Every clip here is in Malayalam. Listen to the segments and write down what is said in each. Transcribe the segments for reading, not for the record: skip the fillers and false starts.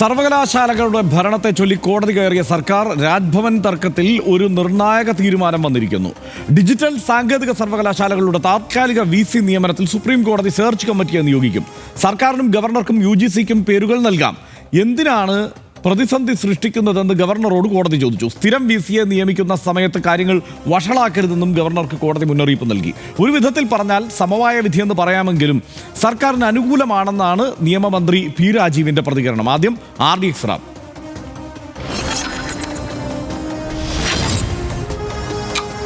സർവകലാശാലകളുടെ ഭരണത്തെ ചൊല്ലി കോടതി കയറിയ സർക്കാർ രാജ്ഭവൻ തർക്കത്തിൽ ഒരു നിർണായക തീരുമാനം വന്നിരിക്കുന്നു. ഡിജിറ്റൽ സാങ്കേതിക സർവകലാശാലകളുടെ താത്കാലിക VC നിയമനത്തിൽ സുപ്രീം കോടതി സെർച്ച് കമ്മിറ്റിയെ നിയോഗിക്കും. സർക്കാരിനും ഗവർണർക്കും UGCക്കും പേരുകൾ നൽകാം. എന്തിനാണ് പ്രതിസന്ധി സൃഷ്ടിക്കുന്നതെന്ന് ഗവർണറോട് കോടതി ചോദിച്ചു. സ്ഥിരം VCയെ നിയമിക്കുന്ന സമയത്ത് കാര്യങ്ങൾ വഷളാക്കരുതെന്നും ഗവർണർക്ക് കോടതി മുന്നറിയിപ്പ് നൽകി. ഒരു വിധത്തിൽ പറഞ്ഞാൽ സമവായ വിധിയെന്ന് പറയാമെങ്കിലും സർക്കാരിന് അനുകൂലമാണെന്നാണ് നിയമമന്ത്രി പി രാജീവിന്റെ പ്രതികരണം. ആദ്യം RDX റാം.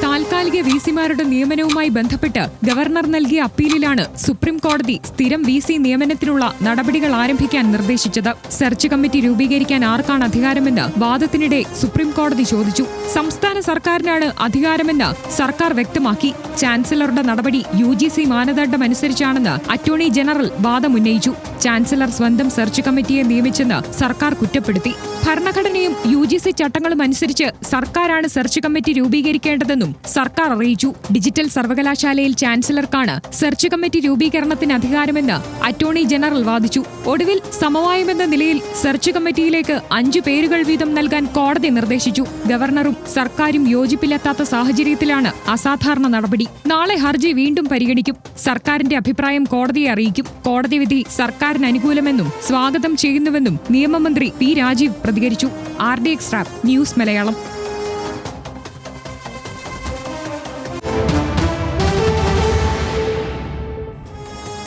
താൽക്കാലിക VCമാരുടെ നിയമനവുമായി ബന്ധപ്പെട്ട് ഗവർണർ നൽകിയ അപ്പീലിലാണ് സുപ്രീം കോടതി സ്ഥിരം VC നിയമനത്തിനുള്ള നടപടികൾ ആരംഭിക്കാൻ നിർദ്ദേശിച്ചത്. സെർച്ച് കമ്മിറ്റി രൂപീകരിക്കാൻ ആർക്കാണ് അധികാരമെന്ന് വാദത്തിനിടെ സുപ്രീം കോടതി ചോദിച്ചു. സംസ്ഥാന സർക്കാരിനാണ് അധികാരമെന്ന് സർക്കാർ വ്യക്തമാക്കി. ചാൻസലറുടെ നടപടി UGC മാനദണ്ഡമനുസരിച്ചാണെന്ന് അറ്റോർണി ജനറൽ വാദമുന്നയിച്ചു. ചാൻസലർ സ്വന്തം സെർച്ച് കമ്മിറ്റിയെ നിയമിച്ചെന്ന് സർക്കാർ കുറ്റപ്പെടുത്തി. ഭരണഘടനയും UGC ചട്ടങ്ങളും അനുസരിച്ച് സർക്കാരാണ് സെർച്ച് കമ്മിറ്റി രൂപീകരിക്കേണ്ടതെന്നും സർക്കാർ അറിയിച്ചു. ഡിജിറ്റൽ സർവകലാശാലയിൽ ചാൻസലർക്കാണ് സെർച്ച് കമ്മിറ്റി രൂപീകരണത്തിന് അധികാരമെന്ന് അറ്റോർണി ജനറൽ വാദിച്ചു. ഒടുവിൽ സമവായമെന്ന നിലയിൽ സെർച്ച് കമ്മിറ്റിയിലേക്ക് 5 പേരുകൾ വീതം നൽകാൻ കോടതി നിർദ്ദേശിച്ചു. ഗവർണറും സർക്കാരും യോജിപ്പിലെത്താത്ത സാഹചര്യത്തിലാണ് അസാധാരണ നടപടി. നാളെ ഹർജി വീണ്ടും പരിഗണിക്കും. സർക്കാരിന്റെ അഭിപ്രായം കോടതിയെ അറിയിക്കും. കോടതി വിധി സർക്കാരിന് അനുകൂലമെന്നും സ്വാഗതം ചെയ്യുന്നുവെന്നും നിയമമന്ത്രി പി രാജീവ് പ്രതികരിച്ചു. RDX Ram news Malayalam.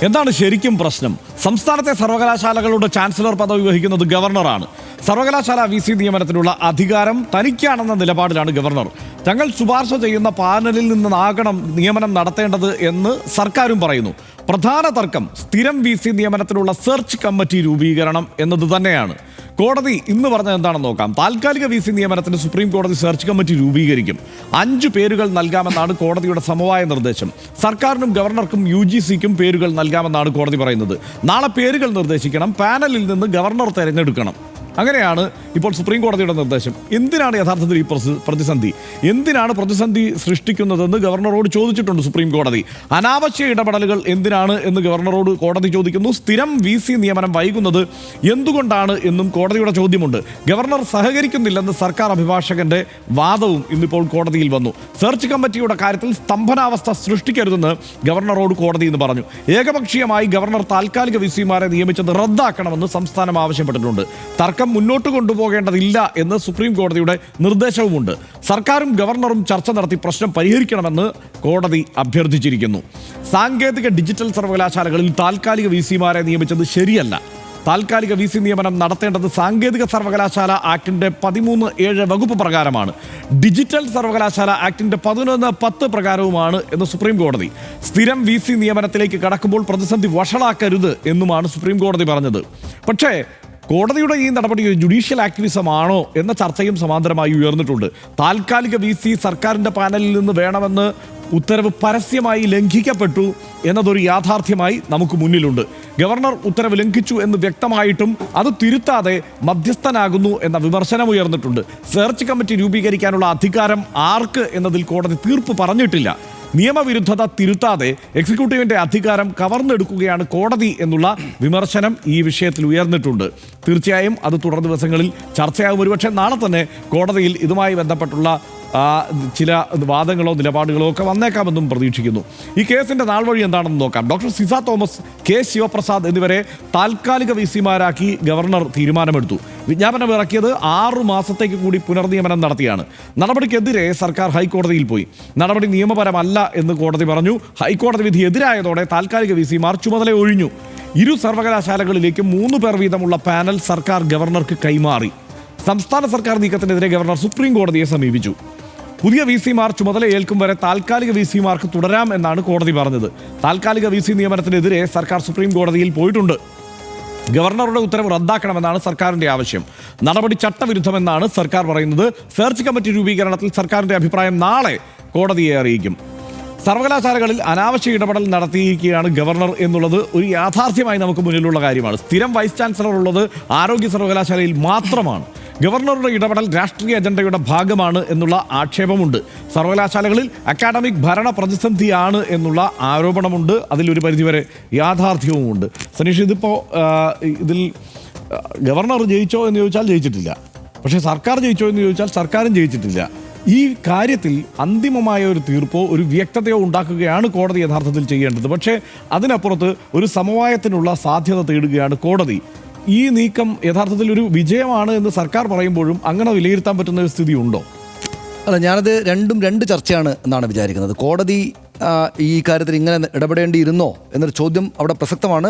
എന്താണ് ശരിക്കും പ്രശ്നം? സംസ്ഥാനത്തെ സർവകലാശാലകളുടെ ചാൻസലർ പദവി വഹിക്കുന്നത് ഗവർണറാണ്. സർവകലാശാല VC നിയമനത്തിനുള്ള അധികാരം തനിക്കാണെന്ന നിലപാടിലാണ് ഗവർണർ. തങ്ങൾ ശുപാർശ ചെയ്യുന്ന പാനലിൽ നിന്നാകണം നിയമനം നടത്തേണ്ടത് എന്ന് സർക്കാരും പറയുന്നു. പ്രധാന തർക്കം സ്ഥിരം VC നിയമനത്തിനുള്ള സെർച്ച് കമ്മിറ്റി രൂപീകരണം എന്നത് തന്നെയാണ്. കോടതി ഇന്ന് പറഞ്ഞത് എന്താണെന്ന് നോക്കാം. താൽക്കാലിക VC നിയമനത്തിന് സുപ്രീം കോടതി സെർച്ച് കമ്മിറ്റി രൂപീകരിക്കും. 5 പേരുകൾ നൽകാമെന്നാണ് കോടതിയുടെ സമവായ നിർദ്ദേശം. സർക്കാരിനും ഗവർണർക്കും UGCക്കും പേരുകൾ നൽകാമെന്നാണ് കോടതി പറയുന്നത്. നാളെ പേരുകൾ നിർദ്ദേശിക്കണം. പാനലിൽ നിന്ന് ഗവർണർ തിരഞ്ഞെടുക്കണം. അങ്ങനെയാണ് ഇപ്പോൾ സുപ്രീം കോടതിയുടെ നിർദ്ദേശം. എന്തിനാണ് യഥാർത്ഥത്തിൽ ഈ പ്രതിസന്ധി? എന്തിനാണ് പ്രതിസന്ധി സൃഷ്ടിക്കുന്നതെന്ന് ഗവർണറോട് ചോദിച്ചിട്ടുണ്ട് സുപ്രീം കോടതി. അനാവശ്യ ഇടപെടലുകൾ എന്തിനാണ് എന്ന് ഗവർണറോട് കോടതി ചോദിക്കുന്നു. സ്ഥിരം VC നിയമനം വൈകുന്നത് എന്തുകൊണ്ടാണ് എന്നും കോടതിയുടെ ചോദ്യമുണ്ട്. ഗവർണർ സഹകരിക്കുന്നില്ലെന്ന് സർക്കാർ അഭിഭാഷകന്റെ വാദവും ഇന്നിപ്പോൾ കോടതിയിൽ വന്നു. സെർച്ച് കമ്മിറ്റിയുടെ കാര്യത്തിൽ സ്തംഭനാവസ്ഥ സൃഷ്ടിക്കരുതെന്ന് ഗവർണറോട് കോടതി ഇന്ന് പറഞ്ഞു. ഏകപക്ഷീയമായി ഗവർണർ താൽക്കാലിക VCമാരെ നിയമിച്ചത് റദ്ദാക്കണമെന്ന് സംസ്ഥാനം ആവശ്യപ്പെട്ടിട്ടുണ്ട്. തർക്കം മുന്നോട്ട് കൊണ്ടുപോകേണ്ടതില്ല എന്ന് സുപ്രീം കോടതിയുടെ നിർദ്ദേശവുമുണ്ട്. സർക്കാരും ഗവർണറും ചർച്ച നടത്തി പ്രശ്നം പരിഹരിക്കണമെന്ന് കോടതി അഭ്യർത്ഥിച്ചിരിക്കുന്നു. സാങ്കേതിക ഡിജിറ്റൽ സർവകലാശാലകളിൽ താൽക്കാലിക VCമാരെ നിയമിച്ചത് ശരിയല്ല. താൽക്കാലിക VC നിയമനം നടത്തേണ്ടത് സാങ്കേതിക സർവകലാശാല ആക്ടിന്റെ 13(7) വകുപ്പ് പ്രകാരമാണ്. ഡിജിറ്റൽ സർവകലാശാല ആക്ടിന്റെ 11(10) പ്രകാരവുമാണ് എന്ന് സുപ്രീം കോടതി. സ്ഥിരം VC നിയമനത്തിലേക്ക് കടക്കുമ്പോൾ പ്രതിസന്ധി വഷളാക്കരുത് എന്നുമാണ് സുപ്രീം കോടതി പറഞ്ഞത്. പക്ഷേ കോടതിയുടെ ഈ നടപടി ജുഡീഷ്യൽ ആക്ടിവിസം ആണോ എന്ന ചർച്ചയും സമാന്തരമായി ഉയർന്നിട്ടുണ്ട്. താൽക്കാലിക VC സർക്കാരിൻ്റെ പാനലിൽ നിന്ന് വേണമെന്ന് ഉത്തരവ് പരസ്യമായി ലംഘിക്കപ്പെട്ടു എന്നതൊരു യാഥാർത്ഥ്യമായി നമുക്ക് മുന്നിലുണ്ട്. ഗവർണർ ഉത്തരവ് ലംഘിച്ചു എന്ന് വ്യക്തമായിട്ടും അത് തിരുത്താതെ മധ്യസ്ഥനാകുന്നു എന്ന വിമർശനം ഉയർന്നിട്ടുണ്ട്. സെർച്ച് കമ്മിറ്റി രൂപീകരിക്കാനുള്ള അധികാരം ആർക്ക് എന്നതിൽ കോടതി തീർപ്പ് പറഞ്ഞിട്ടില്ല. നിയമവിരുദ്ധത തിരുത്താതെ എക്സിക്യൂട്ടീവിന്റെ അധികാരം കവർന്നെടുക്കുകയാണ് കോടതി എന്നുള്ള വിമർശനം ഈ വിഷയത്തിൽ ഉയർന്നിട്ടുണ്ട്. തീർച്ചയായും അത് തുടർ ദിവസങ്ങളിൽ ചർച്ചയാകും. ഒരുപക്ഷെ നാളെ തന്നെ കോടതിയിൽ ഇതുമായി ബന്ധപ്പെട്ടുള്ള ചില വാദങ്ങളോ നിലപാടുകളോ ഒക്കെ വന്നേക്കാമെന്നും പ്രതീക്ഷിക്കുന്നു. ഈ കേസിന്റെ നാൾവഴി എന്താണെന്ന് നോക്കാം. ഡോക്ടർ സിസ തോമസ്, K ശിവപ്രസാദ് എന്നിവരെ താൽക്കാലിക VCമാരാക്കി ഗവർണർ തീരുമാനമെടുത്തു. വിജ്ഞാപനം ഇറക്കിയത് 6 മാസത്തേക്ക് കൂടി പുനർനിയമനം നടത്തിയാണ്. നടപടിക്കെതിരെ സർക്കാർ ഹൈക്കോടതിയിൽ പോയി. നടപടി നിയമപരമല്ല എന്ന് കോടതി പറഞ്ഞു. ഹൈക്കോടതി വിധി എതിരായതോടെ താൽക്കാലിക VCമാർ ചുമതല ഒഴിഞ്ഞു. ഇരു സർവകലാശാലകളിലേക്ക് 3 പേർ വീതമുള്ള പാനൽ സർക്കാർ ഗവർണർക്ക് കൈമാറി. സംസ്ഥാന സർക്കാർ നീക്കത്തിനെതിരെ ഗവർണർ സുപ്രീം കോടതിയെ സമീപിച്ചു. പുതിയ VCമാർ ചുമതല ഏൽക്കും വരെ താൽക്കാലിക VCമാർക്ക് തുടരാം എന്നാണ് കോടതി പറഞ്ഞത്. താൽക്കാലിക VC നിയമനത്തിനെതിരെ സർക്കാർ സുപ്രീം കോടതിയിൽ പോയിട്ടുണ്ട്. ഗവർണറുടെ ഉത്തരവ് റദ്ദാക്കണമെന്നാണ് സർക്കാരിൻ്റെ ആവശ്യം. നടപടി ചട്ടവിരുദ്ധമെന്നാണ് സർക്കാർ പറയുന്നത്. സെർച്ച് കമ്മിറ്റി രൂപീകരണത്തിൽ സർക്കാരിൻ്റെ അഭിപ്രായം നാളെ കോടതിയെ അറിയിക്കും. സർവകലാശാലകളിൽ അനാവശ്യ ഇടപെടൽ നടത്തിയിരിക്കുകയാണ് ഗവർണർ എന്നുള്ളത് ഒരു യാഥാർത്ഥ്യമായി നമുക്ക് മുന്നിലുള്ള കാര്യമാണ്. സ്ഥിരം വൈസ് ചാൻസലർ ഉള്ളത് ആരോഗ്യ സർവകലാശാലയിൽ മാത്രമാണ്. ഗവർണറുടെ ഇടപെടൽ രാഷ്ട്രീയ അജണ്ടയുടെ ഭാഗമാണ് എന്നുള്ള ആക്ഷേപമുണ്ട്. സർവകലാശാലകളിൽ അക്കാഡമിക് ഭരണ പ്രതിസന്ധിയാണ് എന്നുള്ള ആരോപണമുണ്ട്. അതിലൊരു പരിധിവരെ യാഥാർത്ഥ്യവുമുണ്ട്. സനീഷ്, ഇതിൽ ഗവർണർ ജയിച്ചോ എന്ന് ചോദിച്ചാൽ ജയിച്ചിട്ടില്ല, പക്ഷേ സർക്കാർ ജയിച്ചോ എന്ന് ചോദിച്ചാൽ സർക്കാരും ജയിച്ചിട്ടില്ല. ഈ കാര്യത്തിൽ അന്തിമമായ ഒരു തീർപ്പോ ഒരു വ്യക്തതയോ ഉണ്ടാക്കുകയാണ് കോടതി യഥാർത്ഥത്തിൽ ചെയ്യേണ്ടത്. പക്ഷേ അതിനപ്പുറത്ത് ഒരു സമവായത്തിനുള്ള സാധ്യത തേടുകയാണ് കോടതി. ഈ നീക്കം യഥാർത്ഥത്തിൽ ഒരു വിജയമാണ് എന്ന് സർക്കാർ പറയുമ്പോഴും അങ്ങനെ വിലയിരുത്താൻ പറ്റുന്ന ഒരു സ്ഥിതി ഉണ്ടോ? അല്ല, ഞാനത് രണ്ട് ചർച്ചയാണ് എന്നാണ് വിചാരിക്കുന്നത്. കോടതി ഈ കാര്യത്തിൽ ഇങ്ങനെ ഇടപെടേണ്ടിയിരുന്നോ എന്നൊരു ചോദ്യം അവിടെ പ്രസക്തമാണ്.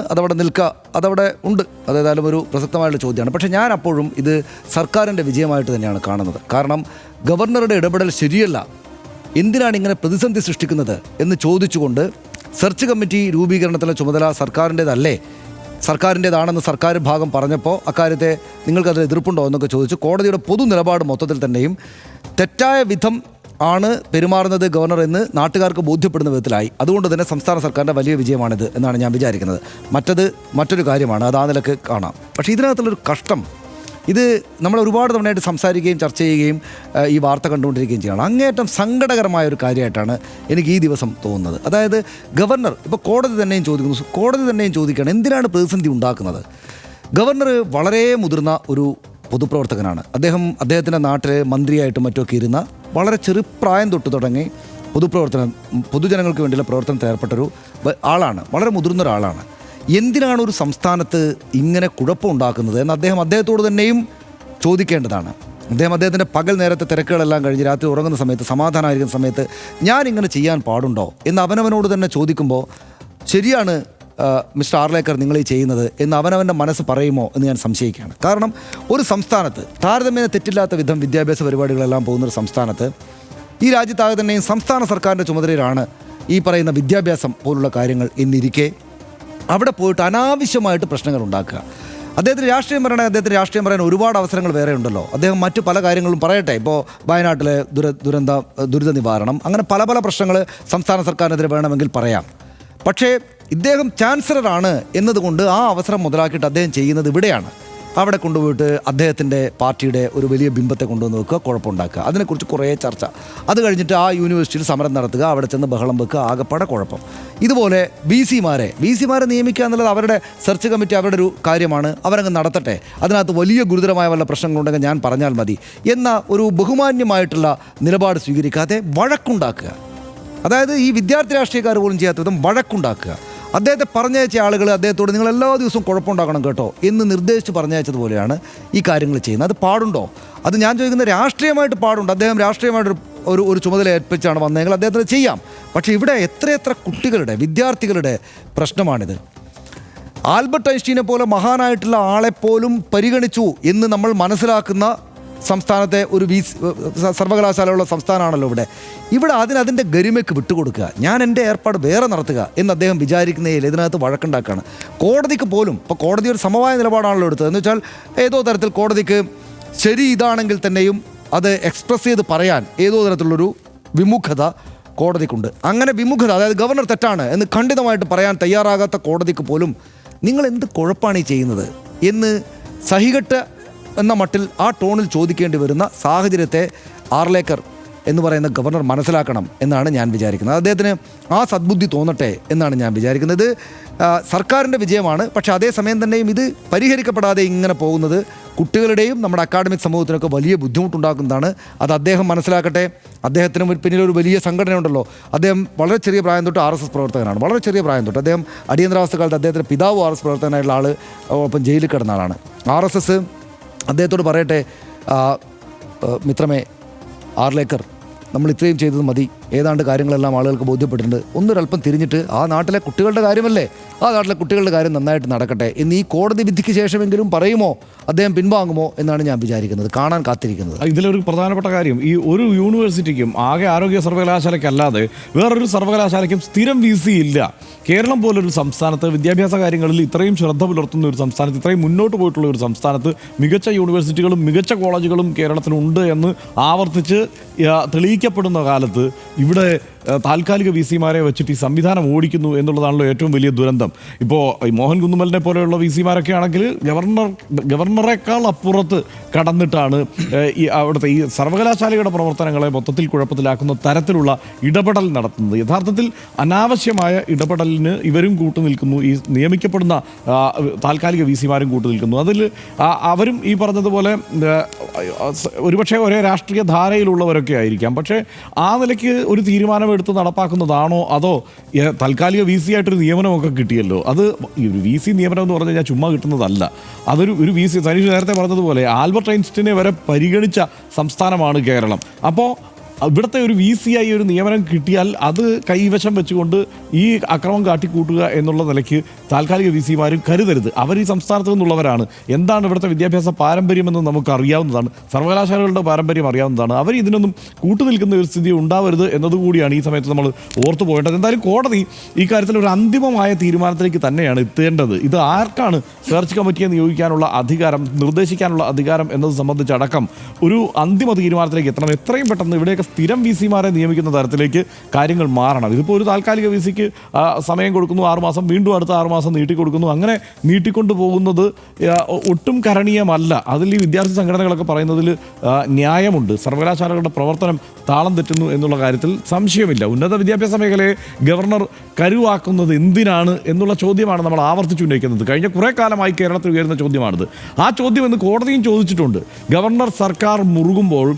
അതവിടെ ഉണ്ട്. അതേതായാലും ഒരു പ്രസക്തമായുള്ള ചോദ്യമാണ്. പക്ഷേ ഞാൻ അപ്പോഴും ഇത് സർക്കാരിൻ്റെ വിജയമായിട്ട് തന്നെയാണ് കാണുന്നത്. കാരണം ഗവർണറുടെ ഇടപെടൽ ശരിയല്ല, എന്തിനാണ് ഇങ്ങനെ പ്രതിസന്ധി സൃഷ്ടിക്കുന്നത് എന്ന് ചോദിച്ചുകൊണ്ട് സെർച്ച് കമ്മിറ്റി രൂപീകരണത്തിലെ ചുമതല സർക്കാരിൻ്റേതാണെന്ന് സർക്കാർ ഭാഗം പറഞ്ഞപ്പോൾ അക്കാര്യത്തെ നിങ്ങൾക്കതിൽ എതിർപ്പുണ്ടോ എന്നൊക്കെ ചോദിച്ചു. കോടതിയുടെ പൊതു നിലപാട് മൊത്തത്തിൽ തന്നെയും തെറ്റായ വിധം ആണ് പെരുമാറുന്നത് ഗവർണർ എന്ന് നാട്ടുകാർക്ക് ബോധ്യപ്പെടുന്ന വിധത്തിലായി. അതുകൊണ്ട് തന്നെ സംസ്ഥാന സർക്കാരിൻ്റെ വലിയ വിജയമാണിത് എന്നാണ് ഞാൻ വിചാരിക്കുന്നത്. മറ്റൊരു കാര്യമാണ്, അത് ആ നിലക്ക് കാണാം. പക്ഷേ ഇതിനകത്തുള്ളൊരു കഷ്ടം, ഇത് നമ്മൾ ഒരുപാട് തവണയായിട്ട് സംസാരിക്കുകയും ചർച്ച ചെയ്യുകയും ഈ വാർത്ത കണ്ടുകൊണ്ടിരിക്കുകയും ചെയ്യണം. അങ്ങേയറ്റം സങ്കടകരമായ ഒരു കാര്യമായിട്ടാണ് എനിക്ക് ഈ ദിവസം തോന്നുന്നത്. അതായത് ഗവർണർ ഇപ്പോൾ കോടതി തന്നെയും ചോദിക്കുകയാണ് എന്തിനാണ് പ്രതിസന്ധി ഉണ്ടാക്കുന്നത്. ഗവർണർ വളരെ മുതിർന്ന ഒരു പൊതുപ്രവർത്തകനാണ്. അദ്ദേഹത്തിൻ്റെ നാട്ടിൽ മന്ത്രിയായിട്ടും മറ്റൊക്കെ ഇരുന്ന വളരെ ചെറുപ്രായം തൊട്ട് തുടങ്ങി പൊതുജനങ്ങൾക്ക് വേണ്ടിയുള്ള പ്രവർത്തനത്തിൽ ഏർപ്പെട്ടൊരു ആളാണ്, വളരെ മുതിർന്ന ഒരാളാണ്. എന്തിനാണ് ഒരു സംസ്ഥാനത്ത് ഇങ്ങനെ കുഴപ്പമുണ്ടാക്കുന്നത് എന്ന് അദ്ദേഹത്തോട് തന്നെയും ചോദിക്കേണ്ടതാണ്. അദ്ദേഹത്തിൻ്റെ പകൽ നേരത്തെ തിരക്കുകളെല്ലാം കഴിഞ്ഞ് രാത്രി ഉറങ്ങുന്ന സമയത്ത്, സമാധാനമായിരിക്കുന്ന സമയത്ത് ഞാനിങ്ങനെ ചെയ്യാൻ പാടുണ്ടോ എന്ന് അവനവനോട് തന്നെ ചോദിക്കുമ്പോൾ ശരിയാണ് മിസ്റ്റർ ആർലേക്കർ നിങ്ങൾ ഈ ചെയ്യുന്നത് എന്ന് അവനവൻ്റെ മനസ്സ് പറയുമോ എന്ന് ഞാൻ സംശയിക്കുകയാണ്. കാരണം ഒരു സംസ്ഥാനത്ത് താരതമ്യേന തെറ്റില്ലാത്ത വിധം വിദ്യാഭ്യാസ പരിപാടികളെല്ലാം പോകുന്നൊരു സംസ്ഥാനത്ത്, ഈ രാജ്യത്താകെ തന്നെയും സംസ്ഥാന സർക്കാരിൻ്റെ ചുമതലയിലാണ് ഈ പറയുന്ന വിദ്യാഭ്യാസം പോലുള്ള കാര്യങ്ങൾ എന്നിരിക്കെ അവിടെ പോയിട്ട് അനാവശ്യമായിട്ട് പ്രശ്നങ്ങൾ ഉണ്ടാക്കുക. അദ്ദേഹത്തിന് രാഷ്ട്രീയം പറയാൻ ഒരുപാട് അവസരങ്ങൾ വേറെ ഉണ്ടല്ലോ. അദ്ദേഹം മറ്റു പല കാര്യങ്ങളും പറയട്ടെ. ഇപ്പോൾ വയനാട്ടിലെ ദുരിത നിവാരണം, അങ്ങനെ പല പ്രശ്നങ്ങൾ സംസ്ഥാന സർക്കാരിനെതിരെ വേണമെങ്കിൽ പറയാം. പക്ഷേ ഇദ്ദേഹം ചാൻസലറാണ് എന്നതുകൊണ്ട് ആ അവസരം മുതലാക്കിയിട്ട് അദ്ദേഹം ചെയ്യുന്നത് ഇവിടെയാണ്. അവിടെ കൊണ്ടുപോയിട്ട് അദ്ദേഹത്തിൻ്റെ പാർട്ടിയുടെ ഒരു വലിയ ബിംബത്തെ കൊണ്ടുവന്ന് വെക്കുക, കുഴപ്പമുണ്ടാക്കുക, അതിനെക്കുറിച്ച് കുറേ ചർച്ച. അത് കഴിഞ്ഞിട്ട് ആ യൂണിവേഴ്സിറ്റിയിൽ സമരം നടത്തുക, അവിടെ ചെന്ന് ബഹളം വെക്കുക, ആകെപ്പാടെ കുഴപ്പം. ഇതുപോലെ വി സിമാരെ നിയമിക്കുക എന്നുള്ളത് അവരുടെ സെർച്ച് കമ്മിറ്റി അവരുടെ ഒരു കാര്യമാണ്, അവരങ്ങ് നടത്തട്ടെ. അതിനകത്ത് വലിയ ഗുരുതരമായ വല്ല പ്രശ്നങ്ങളുണ്ടെങ്കിൽ ഞാൻ പറഞ്ഞാൽ മതി എന്ന ഒരു ബഹുമാന്യമായിട്ടുള്ള നിലപാട് സ്വീകരിക്കാതെ വഴക്കുണ്ടാക്കുക. അതായത് ഈ വിദ്യാർത്ഥി രാഷ്ട്രീയക്കാർ പോലും ചെയ്യാത്ത വിധം വഴക്കുണ്ടാക്കുക. അദ്ദേഹത്തെ പറഞ്ഞയച്ച ആളുകൾ അദ്ദേഹത്തോട് നിങ്ങൾ എല്ലാ ദിവസവും കുഴപ്പമുണ്ടാക്കണം കേട്ടോ എന്ന് നിർദ്ദേശിച്ച് പറഞ്ഞയച്ചതുപോലെയാണ് ഈ കാര്യങ്ങൾ ചെയ്യുന്നത്. അത് പാടുണ്ടോ? അത് ഞാൻ ചോദിക്കുന്നത് രാഷ്ട്രീയമായിട്ട് പാടുണ്ട്. അദ്ദേഹം രാഷ്ട്രീയമായിട്ട് ഒരു ചുമതല ഏൽപ്പിച്ചാണ് വന്നതെങ്കിൽ അദ്ദേഹത്തിന് ചെയ്യാം. പക്ഷേ ഇവിടെ എത്രയെത്ര വിദ്യാർത്ഥികളുടെ പ്രശ്നമാണിത്. ആൽബർട്ട് ഐൻസ്റ്റീനെ പോലെ മഹാനായിട്ടുള്ള ആളെപ്പോലും പരിഗണിച്ചു എന്ന് നമ്മൾ മനസ്സിലാക്കുന്ന സംസ്ഥാനത്തെ ഒരു സർവകലാശാലയുള്ള സംസ്ഥാനമാണല്ലോ ഇവിടെ അതിൻ്റെ ഗരിമയ്ക്ക് വിട്ടുകൊടുക്കുക, ഞാൻ എൻ്റെ ഏർപ്പാട് വേറെ നടത്തുക എന്ന് അദ്ദേഹം വിചാരിക്കുന്നതിൽ ഇതിനകത്ത് വഴക്കുണ്ടാക്കുകയാണ്. കോടതിക്ക് പോലും ഇപ്പോൾ കോടതി ഒരു സമവായ നിലപാടാണല്ലോ എടുത്തത്. എന്ന് വെച്ചാൽ ഏതോ തരത്തിൽ കോടതിക്ക് ശരി ഇതാണെങ്കിൽ തന്നെയും അത് എക്സ്പ്രസ് ചെയ്ത് പറയാൻ ഏതോ തരത്തിലുള്ളൊരു വിമുഖത കോടതിക്കുണ്ട്. അങ്ങനെ വിമുഖത, അതായത് ഗവർണർ തെറ്റാണ് എന്ന് ഖണ്ഡിതമായിട്ട് പറയാൻ തയ്യാറാകാത്ത കോടതിക്ക് പോലും നിങ്ങൾ എന്ത് കുഴപ്പമാണ് ഈ ചെയ്യുന്നത് എന്ന് സഹികെട്ട് എന്ന മട്ടിൽ ആ ടോണിൽ ചോദിക്കേണ്ടി വരുന്ന സാഹചര്യത്തെ ആർലേക്കർ എന്ന് പറയുന്ന ഗവർണർ മനസ്സിലാക്കണം എന്നാണ് ഞാൻ വിചാരിക്കുന്നത്. അദ്ദേഹത്തിന് ആ സദ്ബുദ്ധി തോന്നട്ടെ എന്നാണ് ഞാൻ വിചാരിക്കുന്നത്. സർക്കാരിൻ്റെ വിജയമാണ്. പക്ഷേ അതേസമയം തന്നെയും ഇത് പരിഹരിക്കപ്പെടാതെ ഇങ്ങനെ പോകുന്നത് കുട്ടികളുടെയും നമ്മുടെ അക്കാഡമിക് സമൂഹത്തിനൊക്കെ വലിയ ബുദ്ധിമുട്ടുണ്ടാക്കുന്നതാണ്. അത് അദ്ദേഹം മനസ്സിലാക്കട്ടെ. അദ്ദേഹത്തിന് പിന്നിലൊരു വലിയ സംഘടന ഉണ്ടല്ലോ. അദ്ദേഹം വളരെ ചെറിയ പ്രായം തൊട്ട് RSS പ്രവർത്തകനാണ്. വളരെ ചെറിയ പ്രായം തൊട്ട് അദ്ദേഹം അടിയന്തരാവസ്ഥ കാലത്ത് അദ്ദേഹത്തിൻ്റെ പിതാവ് RSS പ്രവർത്തകനായിട്ടുള്ള ആൾ ഒപ്പം ജയിലിൽ കിടന്ന ആളാണ്. RSS അദ്ദേഹത്തോട് പറയട്ടെ, മിത്രമേ ആർലേക്കർ, നമ്മൾ ഇത്രയും ചെയ്തത് മതി, ഏതാണ്ട് കാര്യങ്ങളെല്ലാം ആളുകൾക്ക് ബോധ്യപ്പെട്ടിട്ടുണ്ട്, ഒന്നൊരല്പം തിരിഞ്ഞിട്ട് ആ നാട്ടിലെ കുട്ടികളുടെ കാര്യമല്ലേ, ആ നാട്ടിലെ കുട്ടികളുടെ കാര്യം നന്നായിട്ട് നടക്കട്ടെ എന്ന് ഈ കോടതി വിധിക്ക് ശേഷമെങ്കിലും പറയുമോ, അദ്ദേഹം പിൻവാങ്ങുമോ എന്നാണ് ഞാൻ വിചാരിക്കുന്നത്, കാണാൻ കാത്തിരിക്കുന്നത്. ഇതിലൊരു പ്രധാനപ്പെട്ട കാര്യം, ഈ ഒരു യൂണിവേഴ്സിറ്റിക്കും ആകെ ആരോഗ്യ സർവകലാശാലയ്ക്കല്ലാതെ വേറൊരു സർവകലാശാലയ്ക്കും സ്ഥിരം VC ഇല്ല. കേരളം പോലൊരു സംസ്ഥാനത്ത് വിദ്യാഭ്യാസ കാര്യങ്ങളിൽ ഇത്രയും ശ്രദ്ധ പുലർത്തുന്ന ഒരു സംസ്ഥാനത്ത്, ഇത്രയും മുന്നോട്ട് പോയിട്ടുള്ള ഒരു സംസ്ഥാനത്ത് മികച്ച യൂണിവേഴ്സിറ്റികളും മികച്ച കോളേജുകളും കേരളത്തിനുണ്ട് എന്ന് ആവർത്തിച്ച് തെളിയിക്കപ്പെടുന്ന കാലത്ത് ഇവിടെ താൽക്കാലിക വി സിമാരെ വെച്ചിട്ട് ഈ സംവിധാനം ഓടിക്കുന്നു എന്നുള്ളതാണല്ലോ ഏറ്റവും വലിയ ദുരന്തം. ഇപ്പോൾ ഈ മോഹൻ കുന്നുമലിനെ പോലെയുള്ള വി സിമാരൊക്കെ ആണെങ്കിൽ ഗവർണറേക്കാൾ അപ്പുറത്ത് കടന്നിട്ടാണ് ഈ അവിടുത്തെ ഈ സർവകലാശാലയുടെ പ്രവർത്തനങ്ങളെ മൊത്തത്തിൽ കുഴപ്പത്തിലാക്കുന്ന തരത്തിലുള്ള ഇടപെടൽ നടത്തുന്നത്. യഥാർത്ഥത്തിൽ അനാവശ്യമായ ഇടപെടലിന് ഇവരും കൂട്ടുനിൽക്കുന്നു, ഈ നിയമിക്കപ്പെടുന്ന താൽക്കാലിക വി സിമാരും കൂട്ടുനിൽക്കുന്നു. അതിൽ അവരും ഈ പറഞ്ഞതുപോലെ ഒരുപക്ഷെ ഒരേ രാഷ്ട്രീയ ധാരയിലുള്ളവരൊക്കെ ആയിരിക്കാം. പക്ഷേ ആ നിലയ്ക്ക് ഒരു തീരുമാനമെടുത്ത് നടപ്പാക്കുന്നതാണോ, അതോ താൽക്കാലിക വി സി ആയിട്ടൊരു നിയമനമൊക്കെ കിട്ടിയല്ലോ, അത് ഈ ഒരു വി സി നിയമനം എന്ന് പറഞ്ഞു കഴിഞ്ഞാൽ ചുമ്മാ കിട്ടുന്നതല്ല. അതൊരു വി സി, സനീഷ് നേരത്തെ പറഞ്ഞതുപോലെ ആൽബർട്ട് ഐൻസ്റ്റീനെ വരെ പരിഗണിച്ച സംസ്ഥാനമാണ് കേരളം. അപ്പോൾ ഇവിടുത്തെ ഒരു വി സി ആയി ഒരു നിയമനം കിട്ടിയാൽ അത് കൈവശം വെച്ചുകൊണ്ട് ഈ അക്രമം കാട്ടിക്കൂട്ടുക എന്നുള്ള നിലയ്ക്ക് താൽക്കാലിക വി സിമാരും കരുതരുത്. അവർ ഈ സംസ്ഥാനത്ത് നിന്നുള്ളവരാണ്. എന്താണ് ഇവിടുത്തെ വിദ്യാഭ്യാസ പാരമ്പര്യമെന്ന് നമുക്ക് അറിയാവുന്നതാണ്, സർവകലാശാലകളുടെ പാരമ്പര്യം അറിയാവുന്നതാണ്. അവർ ഇതിനൊന്നും കൂട്ടുനിൽക്കുന്ന ഒരു സ്ഥിതി ഉണ്ടാവരുത് എന്നതുകൂടിയാണ് ഈ സമയത്ത് നമ്മൾ ഓർത്തു പോകേണ്ടത്. എന്തായാലും കോടതി ഈ കാര്യത്തിൽ ഒരു അന്തിമമായ തീരുമാനത്തിലേക്ക് തന്നെയാണ് എത്തേണ്ടത്. ഇത് ആർക്കാണ് സെർച്ച് കമ്മിറ്റിയെ നിയോഗിക്കാനുള്ള അധികാരം, നിർദ്ദേശിക്കാനുള്ള അധികാരം എന്നത് സംബന്ധിച്ചടക്കം ഒരു അന്തിമ തീരുമാനത്തിലേക്ക് എത്തണം. എത്രയും പെട്ടെന്ന് ഇവിടെയൊക്കെ സ്ഥിരം വി സിമാരെ നിയമിക്കുന്ന തരത്തിലേക്ക് കാര്യങ്ങൾ മാറണം. ഇതിപ്പോൾ ഒരു താൽക്കാലിക വി സിക്ക് സമയം കൊടുക്കുന്നു, 6 മാസം, വീണ്ടും അടുത്ത 6 മാസം നീട്ടിക്കൊടുക്കുന്നു. അങ്ങനെ നീട്ടിക്കൊണ്ടു പോകുന്നത് ഒട്ടും കരണീയമല്ല. അതിൽ ഈ വിദ്യാർത്ഥി സംഘടനകളൊക്കെ പറയുന്നതിൽ ന്യായമുണ്ട്. സർവകലാശാലകളുടെ പ്രവർത്തനം താളം തെറ്റുന്നു എന്നുള്ള കാര്യത്തിൽ സംശയമില്ല. ഉന്നത വിദ്യാഭ്യാസ മേഖലയെ ഗവർണർ കരുവാക്കുന്നത് എന്തിനാണ് എന്നുള്ള ചോദ്യമാണ് നമ്മൾ ആവർത്തിച്ചുന്നയിക്കുന്നത്. കഴിഞ്ഞ കുറേ കാലമായി കേരളത്തിൽ ഉയരുന്ന ചോദ്യമാണിത്. ആ ചോദ്യം എന്ന് കോടതിയും ചോദിച്ചിട്ടുണ്ട്. ഗവർണർ സർക്കാർ മുറുകുമ്പോൾ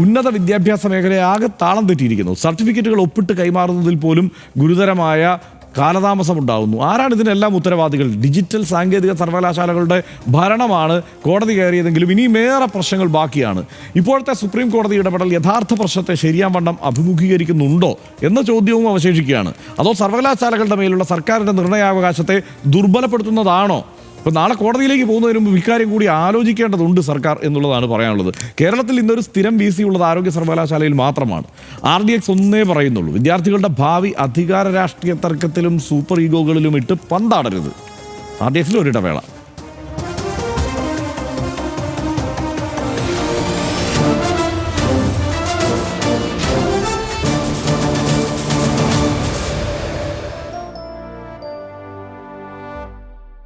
ഉന്നത വിദ്യാഭ്യാസ മേഖലയെ ആകെ താളം തെറ്റിയിരിക്കുന്നു. സർട്ടിഫിക്കറ്റുകൾ ഒപ്പിട്ട് കൈമാറുന്നതിൽ പോലും ഗുരുതരമായ കാലതാമസം ഉണ്ടാകുന്നു. ആരാണ് ഇതിനെല്ലാം ഉത്തരവാദികൾ? ഡിജിറ്റൽ സാങ്കേതിക സർവകലാശാലകളുടെ ഭരണമാണ് കോടതി കയറിയതെങ്കിലും ഇനിയും ഏറെ പ്രശ്നങ്ങൾ ബാക്കിയാണ്. ഇപ്പോഴത്തെ സുപ്രീം കോടതി ഇടപെടൽ യഥാർത്ഥ പ്രശ്നത്തെ ശരിയാവണ്ണം അഭിമുഖീകരിക്കുന്നുണ്ടോ എന്ന ചോദ്യവും അവശേഷിക്കുകയാണ്. അതോ സർവകലാശാലകളുടെ മേലുള്ള സർക്കാരിൻ്റെ നിർണയാവകാശത്തെ ദുർബലപ്പെടുത്തുന്നതാണോ? ഇപ്പോൾ നാളെ കോടതിയിലേക്ക് പോകുന്നതിന് മുമ്പ് ഇക്കാര്യം കൂടി ആലോചിക്കേണ്ടതുണ്ട് സർക്കാർ എന്നുള്ളതാണ് പറയാനുള്ളത്. കേരളത്തിൽ ഇന്നൊരു സ്ഥിരം വി സി ഉള്ളത് ആരോഗ്യ സർവകലാശാലയിൽ മാത്രമാണ്. RDX ഒന്നേ പറയുന്നുള്ളൂ, വിദ്യാർത്ഥികളുടെ ഭാവി അധികാര രാഷ്ട്രീയ തർക്കത്തിലും സൂപ്പർ ഈഗോകളിലും ഇട്ട് പന്താടരുത്. RDXൽ ഒരിടവേള.